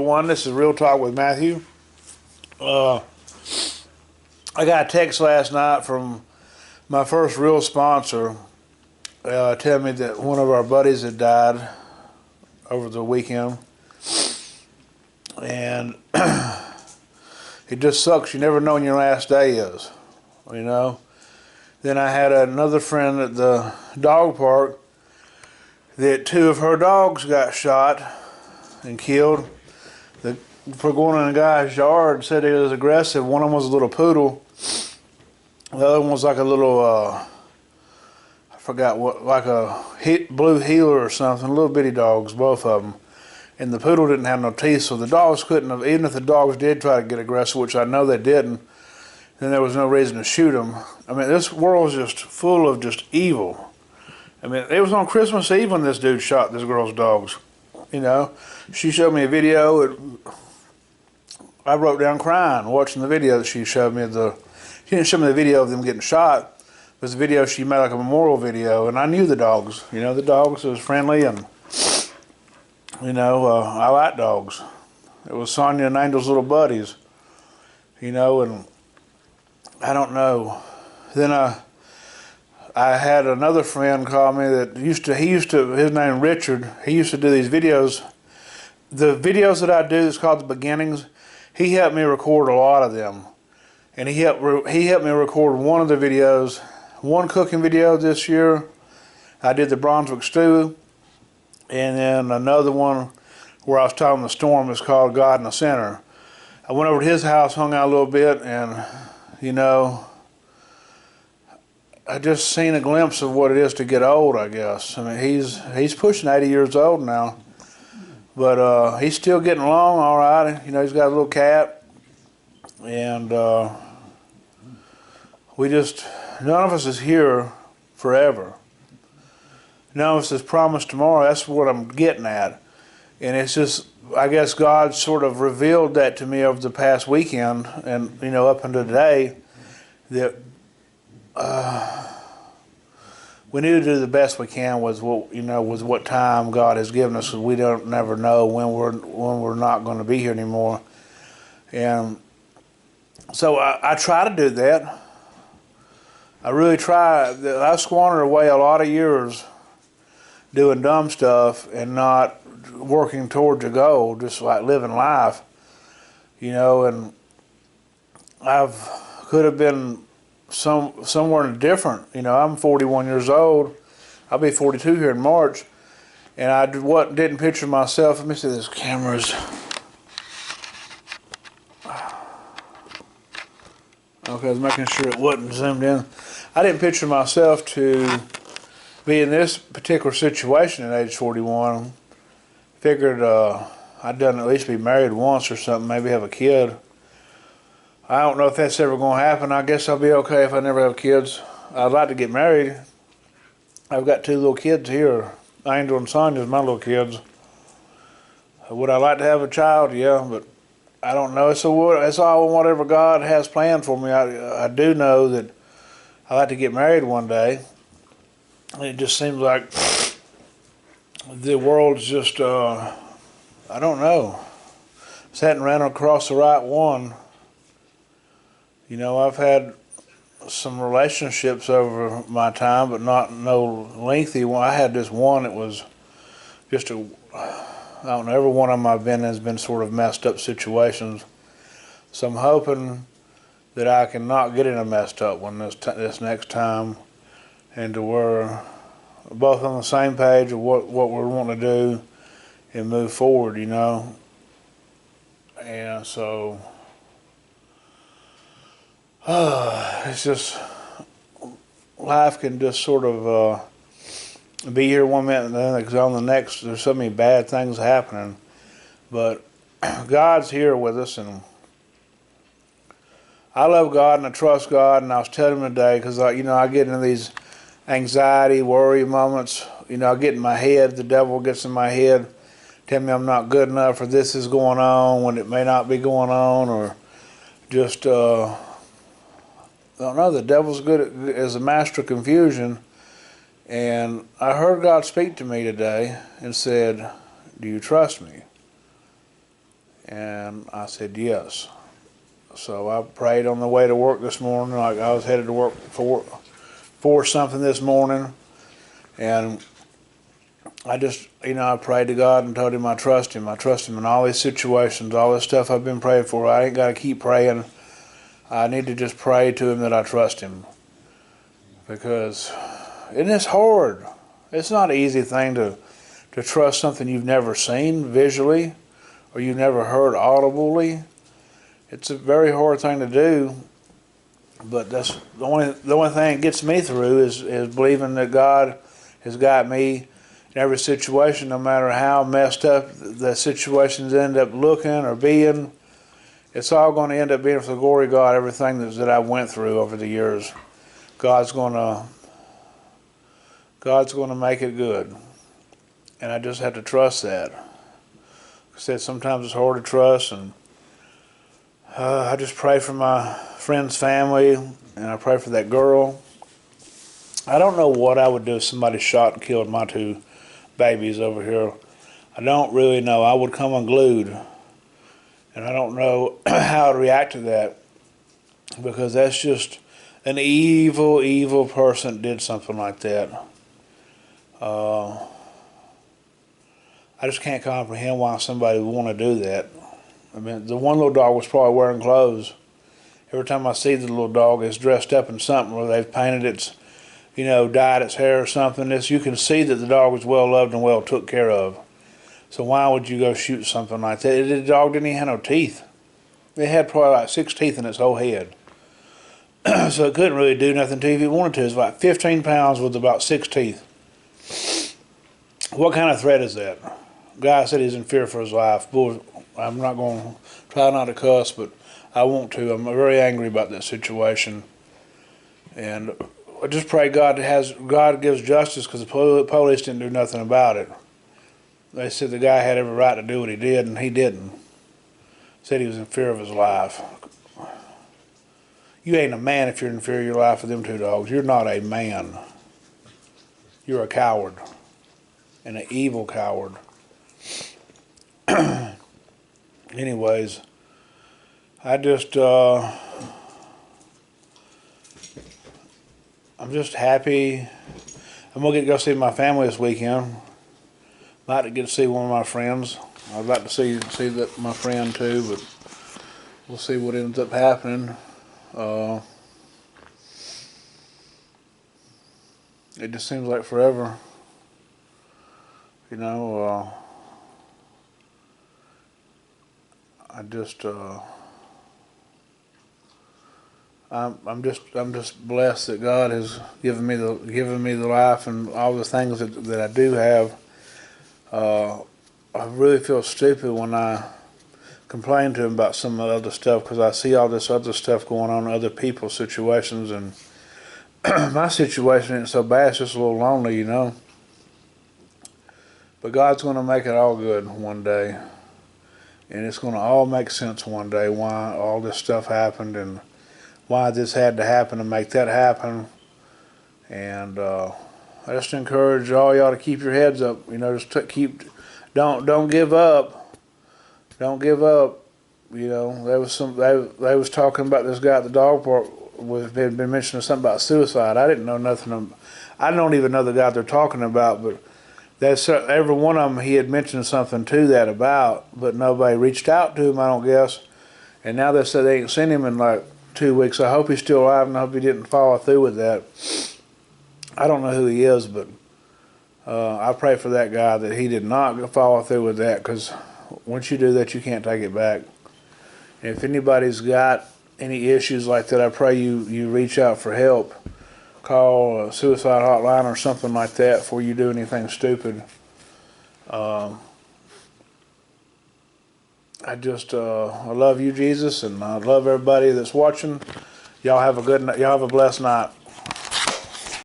everyone. This is Real Talk with Matthew. I got a text last night from my first real sponsor telling me that one of our buddies had died over the weekend. And it just sucks. You never know when your last day is, you know. Then I had another friend at the dog park that two of her dogs got shot and killed. For going in a guy's yard, said he was aggressive. One of them was a little poodle. The other one was like a little, I forgot what, like a blue heeler or something. Little bitty dogs, both of them. And the poodle didn't have no teeth, so the dogs couldn't have, even if the dogs did try to get aggressive, which I know they didn't, then there was no reason to shoot them. I mean, this world is just full of just evil. I mean, it was on Christmas Eve when this dude shot this girl's dogs. You know, she showed me a video. I broke down crying watching the video that she showed me. She didn't show me the video of them getting shot. It was a video she made, like a memorial video, and I knew the dogs. You know, the dogs was friendly, and you know, I like dogs. It was Sonia and Angel's little buddies. You know, and I don't know. Then I had another friend call me that his name Richard, he used to do these videos. The videos that I do is called The Beginnings. He helped me record a lot of them. And he helped me record one of the videos, one cooking video this year. I did the Brunswick stew. And then another one where I was telling the storm is called God in the Center. I went over to his house, hung out a little bit, and you know, I just seen a glimpse of what it is to get old, I guess. I mean, he's pushing 80 years old now, but he's still getting along all right. You know, he's got a little cat, and none of us is here forever. None of us is promised tomorrow. That's what I'm getting at. And it's just, I guess God sort of revealed that to me over the past weekend, and you know, up until today, that we need to do the best we can with what time God has given us, because we don't never know when we're not going to be here anymore. And so I try to do that. I really try. I squandered away a lot of years doing dumb stuff and not working towards a goal, just like living life, you know. And could have been somewhere different. You know, I'm 41 years old. I'll be 42 here in March, and I didn't picture myself. Let me see this cameras. Okay, I was making sure it wasn't zoomed in. I didn't picture myself to be in this particular situation at age 41. Figured I'd done at least be married once or something, maybe have a kid. I don't know if that's ever going to happen. I guess I'll be okay if I never have kids. I'd like to get married. I've got two little kids here. Angel and Sonia's my little kids. Would I like to have a child? Yeah, but I don't know. So it's all whatever God has planned for me. I do know that I'd like to get married one day. It just seems like the world's just, I don't know. Just hadn't ran across the right one. You know, I've had some relationships over my time, but no lengthy one. I had this one that was just I don't know, every one of them I've been in has been sort of messed up situations. So I'm hoping that I can not get in a messed up one this next time, and to where we're both on the same page of what we're wanting to do and move forward, you know. And so it's just, life can just sort of be here one minute and then it's on the next. There's so many bad things happening, but God's here with us, and I love God and I trust God. And I was telling him today, because I get into these anxiety, worry moments. You know, I get in my head. The devil gets in my head, tell me I'm not good enough, or this is going on when it may not be going on, or just I don't know. The devil's good as a master of confusion. And I heard God speak to me today and said, "Do you trust me?" And I said yes. So I prayed on the way to work this morning. Like I was headed to work for something this morning, and I just, I prayed to God and told Him I trust Him. I trust Him in all these situations, all this stuff I've been praying for. I ain't got to keep praying. I need to just pray to Him that I trust Him, because isn't this hard? It's not an easy thing to trust something you've never seen visually or you've never heard audibly. It's a very hard thing to do, but that's the only thing that gets me through is believing that God has got me in every situation, no matter how messed up the situations end up looking or being. It's all going to end up being for the glory of God. Everything that I went through over the years, God's going to make it good, and I just have to trust that. Like I said, sometimes it's hard to trust, and I just pray for my friend's family, and I pray for that girl. I don't know what I would do if somebody shot and killed my two babies over here. I don't really know. I would come unglued, and I don't know how to react to that, because that's just an evil, evil person did something like that. I just can't comprehend why somebody would want to do that. I mean, the one little dog was probably wearing clothes. Every time I see the little dog, it's dressed up in something, where they've painted its, dyed its hair or something. You can see that the dog was well loved and well took care of. So why would you go shoot something like that? The dog didn't even have no teeth. It had probably like 6 teeth in its whole head. So it couldn't really do nothing to you if it wanted to. It's like 15 pounds with about 6 teeth. What kind of threat is that? Guy said he's in fear for his life. Boy, I'm not going to try not to cuss, but I want to. I'm very angry about that situation. And I just pray God gives justice, because the police didn't do nothing about it. They said the guy had every right to do what he did, and he didn't. Said he was in fear of his life. You ain't a man if you're in fear of your life with them two dogs. You're not a man. You're a coward, and an evil coward. Anyways, I'm just happy. I'm gonna go see my family this weekend. I'd like to get to see one of my friends. I'd like to see my friend too, but we'll see what ends up happening. It just seems like forever. I'm just blessed that God has given me the life and all the things that I do have. I really feel stupid when I complain to Him about some of the other stuff, because I see all this other stuff going on in other people's situations, and my situation isn't so bad. It's just a little lonely, But God's going to make it all good one day. And it's going to all make sense one day, why all this stuff happened and why this had to happen to make that happen. And I just encourage all y'all to keep your heads up. Don't give up. Don't give up. They was talking about this guy at the dog park. Had been mentioning something about suicide. I didn't know nothing. I don't even know the guy they're talking about, but every one of them he had mentioned something to that about, but nobody reached out to him, I don't guess. And now they said they ain't seen him in like 2 weeks. I hope he's still alive, and I hope he didn't follow through with that. I don't know who he is, but I pray for that guy that he did not follow through with that, because once you do that, you can't take it back. And if anybody's got any issues like that, I pray you reach out for help. Call a suicide hotline or something like that before you do anything stupid. I love you, Jesus, and I love everybody that's watching. Y'all have a blessed night.